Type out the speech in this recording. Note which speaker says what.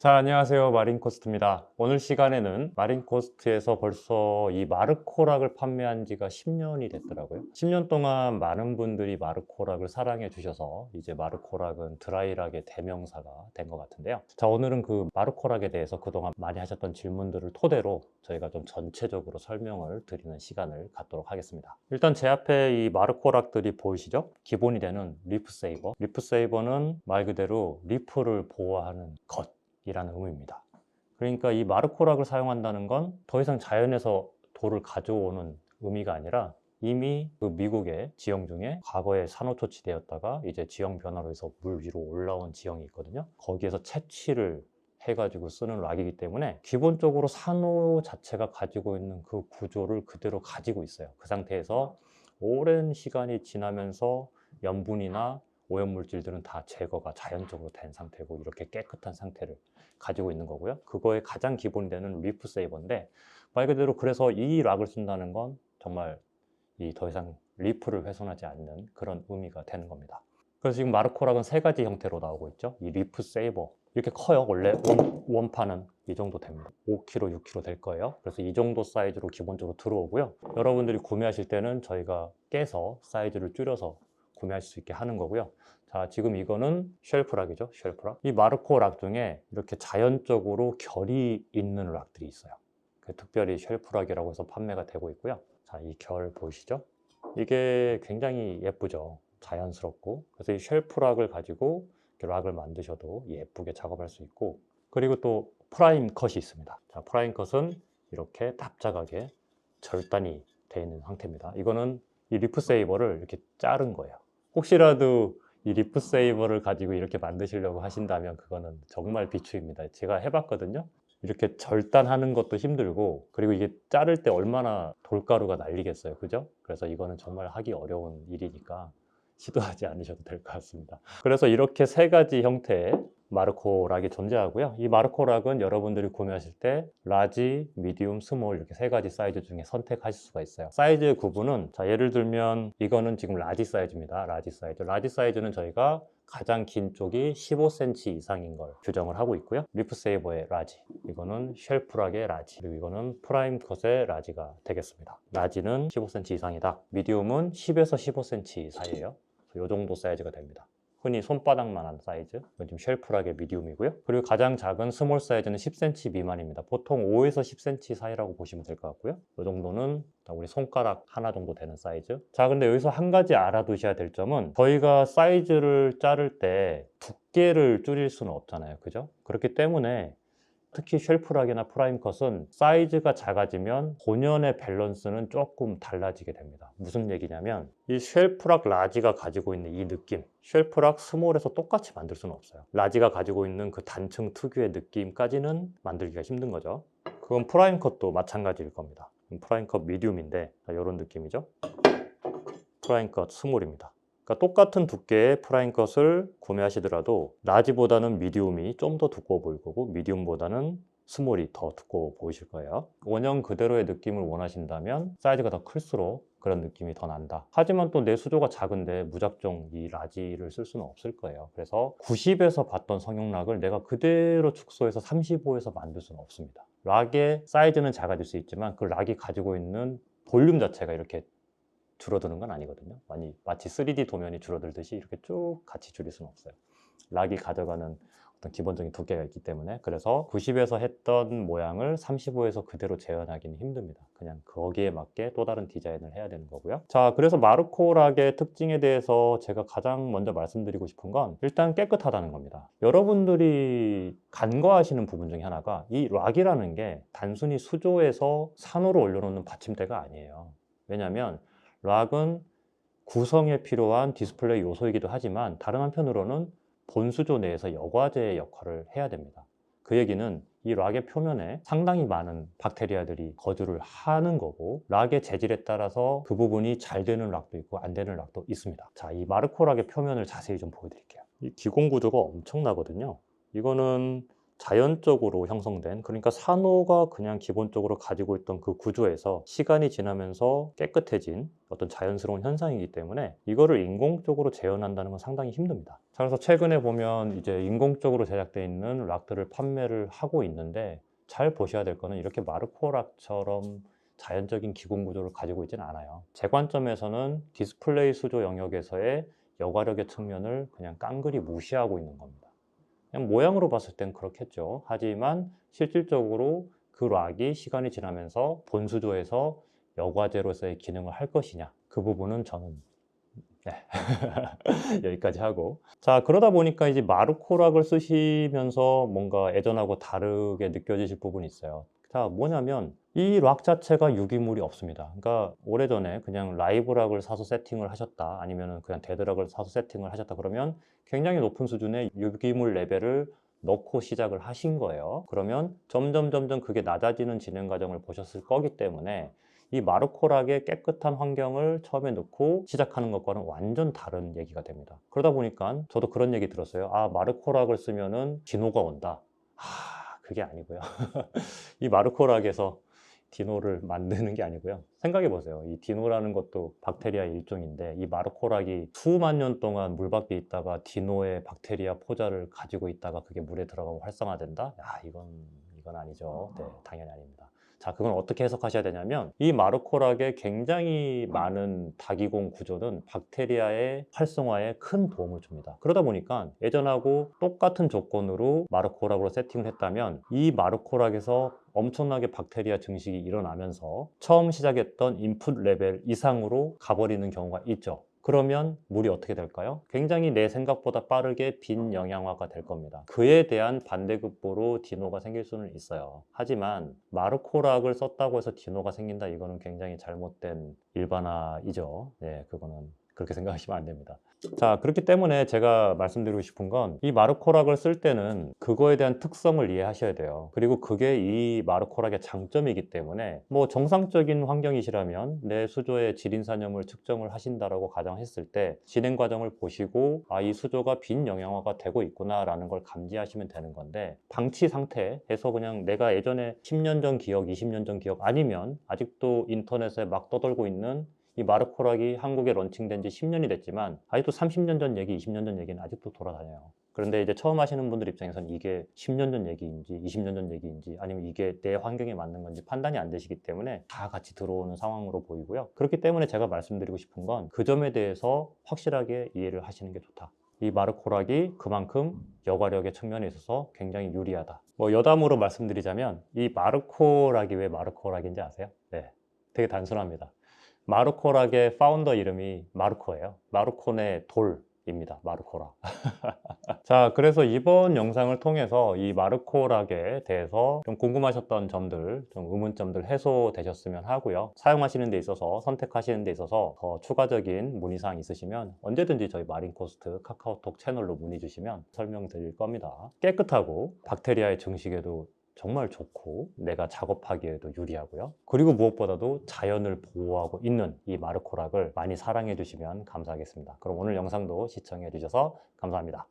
Speaker 1: 자, 안녕하세요. 마린코스트입니다. 오늘 시간에는 마린코스트에서 벌써 이 마르코락을 판매한 지가 10년이 됐더라고요. 10년 동안 많은 분들이 마르코락을 사랑해 주셔서 이제 마르코락은 드라이락의 대명사가 된 것 같은데요. 자, 오늘은 그 마르코락에 대해서 그동안 많이 하셨던 질문들을 토대로 저희가 좀 전체적으로 설명을 드리는 시간을 갖도록 하겠습니다. 일단 제 앞에 이 마르코락들이 보이시죠? 기본이 되는 리프 세이버. 리프 세이버는 말 그대로 리프를 보호하는 것 이라는 의미입니다. 그러니까 이 마르코락을 사용한다는 건 더 이상 자연에서 돌을 가져오는 의미가 아니라 이미 그 미국의 지형 중에 과거에 산호초치되었다가 이제 지형 변화로 해서 물 위로 올라온 지형이 있거든요. 거기에서 채취를 해가지고 쓰는 락이기 때문에 기본적으로 산호 자체가 가지고 있는 그 구조를 그대로 가지고 있어요. 그 상태에서 오랜 시간이 지나면서 염분이나 오염물질들은 다 제거가 자연적으로 된 상태고 이렇게 깨끗한 상태를 가지고 있는 거고요. 그거의 가장 기본이 되는 리프 세이버인데 말 그대로 그래서 이 락을 쓴다는 건 정말 이 더 이상 리프를 훼손하지 않는 그런 의미가 되는 겁니다. 그래서 지금 마르코락은 세 가지 형태로 나오고 있죠. 이 리프 세이버 이렇게 커요. 원래 원판은 이 정도 됩니다. 5kg, 6kg 될 거예요. 그래서 이 정도 사이즈로 기본적으로 들어오고요. 여러분들이 구매하실 때는 저희가 깨서 사이즈를 줄여서 구매할 수 있게 하는 거고요. 자, 지금 이거는 쉘프락이죠. 쉘프락. 이 마르코 락 중에 이렇게 자연적으로 결이 있는 락들이 있어요. 특별히 쉘프락이라고 해서 판매가 되고 있고요. 자, 이 결 보이시죠? 이게 굉장히 예쁘죠. 자연스럽고. 그래서 이 쉘프락을 가지고 이렇게 락을 만드셔도 예쁘게 작업할 수 있고, 그리고 또 프라임 컷이 있습니다. 자, 프라임 컷은 이렇게 납작하게 절단이 되어 있는 상태입니다. 이거는 이 리프 세이버를 이렇게 자른 거예요. 혹시라도 이 리프 세이버를 가지고 이렇게 만드시려고 하신다면 그거는 정말 비추입니다. 제가 해봤거든요. 이렇게 절단하는 것도 힘들고, 그리고 이게 자를 때 얼마나 돌가루가 날리겠어요. 그죠? 그래서 이거는 정말 하기 어려운 일이니까 시도하지 않으셔도 될 것 같습니다. 그래서 이렇게 세 가지 형태의 마르코락이 존재하고요. 이 마르코락은 여러분들이 구매하실 때 라지, 미디움, 스몰 이렇게 세 가지 사이즈 중에 선택하실 수가 있어요. 사이즈 구분은 자, 예를 들면 이거는 지금 라지 사이즈입니다. 라지 사이즈. 라지 사이즈는 저희가 가장 긴 쪽이 15cm 이상인 걸 규정을 하고 있고요. 리프세이버의 라지, 이거는 쉘프락의 라지, 그리고 이거는 프라임 컷의 라지가 되겠습니다. 라지는 15cm 이상이다. 미디움은 10에서 15cm 사이에요. 이 정도 사이즈가 됩니다. 흔히 손바닥만한 사이즈, 이건 지금 쉘프락의 미디움이고요. 그리고 가장 작은 스몰 사이즈는 10cm 미만입니다. 보통 5에서 10cm 사이라고 보시면 될 것 같고요. 이 정도는 우리 손가락 하나 정도 되는 사이즈. 자, 근데 여기서 한 가지 알아두셔야 될 점은 저희가 사이즈를 자를 때 두께를 줄일 수는 없잖아요. 그죠? 그렇기 때문에 특히 쉘프락이나 프라임컷은 사이즈가 작아지면 본연의 밸런스는 조금 달라지게 됩니다. 무슨 얘기냐면 이 쉘프락 라지가 가지고 있는 이 느낌, 쉘프락 스몰에서 똑같이 만들 수는 없어요. 라지가 가지고 있는 그 단층 특유의 느낌까지는 만들기가 힘든 거죠. 그건 프라임컷도 마찬가지일 겁니다. 프라임컷 미디움인데 이런 느낌이죠. 프라임컷 스몰입니다. 그러니까 똑같은 두께의 프라임컷을 구매하시더라도 라지보다는 미디움이 좀 더 두꺼워 보일 거고 미디움보다는 스몰이 더 두꺼워 보이실 거예요. 원형 그대로의 느낌을 원하신다면 사이즈가 더 클수록 그런 느낌이 더 난다. 하지만 또 내 수조가 작은데 무작정 이 라지를 쓸 수는 없을 거예요. 그래서 90에서 봤던 성형락을 내가 그대로 축소해서 35에서 만들 수는 없습니다. 락의 사이즈는 작아질 수 있지만 그 락이 가지고 있는 볼륨 자체가 이렇게 줄어드는 건 아니거든요. 마치 3D 도면이 줄어들듯이 이렇게 쭉 같이 줄일 수는 없어요. 락이 가져가는 어떤 기본적인 두께가 있기 때문에. 그래서 90에서 했던 모양을 35에서 그대로 재현하기는 힘듭니다. 그냥 거기에 맞게 또 다른 디자인을 해야 되는 거고요. 자, 그래서 마르코 락의 특징에 대해서 제가 가장 먼저 말씀드리고 싶은 건 일단 깨끗하다는 겁니다. 여러분들이 간과하시는 부분 중에 하나가 이 락이라는 게 단순히 수조에서 산호로 올려놓는 받침대가 아니에요. 왜냐하면 락은 구성에 필요한 디스플레이 요소이기도 하지만 다른 한편으로는 본수조 내에서 여과제의 역할을 해야 됩니다. 그 얘기는 이 락의 표면에 상당히 많은 박테리아들이 거주를 하는 거고 락의 재질에 따라서 그 부분이 잘 되는 락도 있고 안 되는 락도 있습니다. 자, 이 마르코 락의 표면을 자세히 좀 보여드릴게요. 이 기공 구조가 엄청나거든요. 이거는 자연적으로 형성된, 그러니까 산호가 그냥 기본적으로 가지고 있던 그 구조에서 시간이 지나면서 깨끗해진 어떤 자연스러운 현상이기 때문에 이거를 인공적으로 재현한다는 건 상당히 힘듭니다. 자, 그래서 최근에 보면 이제 인공적으로 제작되어 있는 락들을 판매를 하고 있는데, 잘 보셔야 될 거는 이렇게 마르코 락처럼 자연적인 기본 구조를 가지고 있지는 않아요. 제 관점에서는 디스플레이 수조 영역에서의 여과력의 측면을 그냥 깡그리 무시하고 있는 겁니다. 그냥 모양으로 봤을 땐 그렇겠죠. 하지만 실질적으로 그 락이 시간이 지나면서 본수조에서 여과제로서의 기능을 할 것이냐, 그 부분은 저는 네. 여기까지 하고, 자, 그러다 보니까 이제 마르코락을 쓰시면서 뭔가 예전하고 다르게 느껴지실 부분이 있어요. 자, 뭐냐면 이 락 자체가 유기물이 없습니다. 그러니까 오래전에 그냥 라이브 락을 사서 세팅을 하셨다, 아니면 그냥 데드락을 사서 세팅을 하셨다 그러면 굉장히 높은 수준의 유기물 레벨을 넣고 시작을 하신 거예요. 그러면 점점 그게 낮아지는 진행 과정을 보셨을 거기 때문에 이 마르코락의 깨끗한 환경을 처음에 넣고 시작하는 것과는 완전 다른 얘기가 됩니다. 그러다 보니까 저도 그런 얘기 들었어요. 아, 마르코락을 쓰면은 디노가 온다. 그게 아니고요. 이 마르코락에서 디노를 만드는 게 아니고요. 생각해 보세요. 이 디노라는 것도 박테리아의 일종인데, 이 마르코락이 수만 년 동안 물 밖에 있다가 디노의 박테리아 포자를 가지고 있다가 그게 물에 들어가고 활성화된다? 이건 아니죠. 네, 당연히 아닙니다. 자, 그건 어떻게 해석하셔야 되냐면, 이 마르코락의 굉장히 많은 다기공 구조는 박테리아의 활성화에 큰 도움을 줍니다. 그러다 보니까 예전하고 똑같은 조건으로 마르코락으로 세팅을 했다면 이 마르코락에서 엄청나게 박테리아 증식이 일어나면서 처음 시작했던 인풋 레벨 이상으로 가버리는 경우가 있죠. 그러면 물이 어떻게 될까요? 굉장히 내 생각보다 빠르게 빈 영양화가 될 겁니다. 그에 대한 반대급부로 디노가 생길 수는 있어요. 하지만 마르코락을 썼다고 해서 디노가 생긴다, 이거는 굉장히 잘못된 일반화이죠. 네, 그거는 그렇게 생각하시면 안 됩니다. 자, 그렇기 때문에 제가 말씀드리고 싶은 건, 이 마르코락을 쓸 때는 그거에 대한 특성을 이해하셔야 돼요. 그리고 그게 이 마르코락의 장점이기 때문에, 뭐 정상적인 환경이시라면 내 수조의 질인산염을 측정을 하신다라고 가정했을 때 진행 과정을 보시고, 아, 이 수조가 빈 영양화가 되고 있구나 라는 걸 감지하시면 되는 건데, 방치 상태에서 그냥 내가 예전에 10년 전 기억, 20년 전 기억, 아니면 아직도 인터넷에 막 떠돌고 있는 이 마르코락이 한국에 런칭된 지 10년이 됐지만 아직도 30년 전 얘기, 20년 전 얘기는 아직도 돌아다녀요. 그런데 이제 처음 하시는 분들 입장에서는 이게 10년 전 얘기인지 20년 전 얘기인지 아니면 이게 내 환경에 맞는 건지 판단이 안 되시기 때문에 다 같이 들어오는 상황으로 보이고요. 그렇기 때문에 제가 말씀드리고 싶은 건, 그 점에 대해서 확실하게 이해를 하시는 게 좋다. 이 마르코락이 그만큼 여과력의 측면에 있어서 굉장히 유리하다. 뭐 여담으로 말씀드리자면, 이 마르코락이 왜 마르코락인지 아세요? 네, 되게 단순합니다. 마르코락의 파운더 이름이 마르코예요. 마르코네 돌입니다. 마르코락. 자, 그래서 이번 영상을 통해서 이 마르코락에 대해서 좀 궁금하셨던 점들, 좀 의문점들 해소되셨으면 하고요. 사용하시는 데 있어서, 선택하시는 데 있어서 더 추가적인 문의사항 있으시면 언제든지 저희 마린코스트 카카오톡 채널로 문의 주시면 설명드릴 겁니다. 깨끗하고 박테리아의 증식에도 정말 좋고 내가 작업하기에도 유리하고요. 그리고 무엇보다도 자연을 보호하고 있는 이 마르코락을 많이 사랑해 주시면 감사하겠습니다. 그럼 오늘 영상도 시청해 주셔서 감사합니다.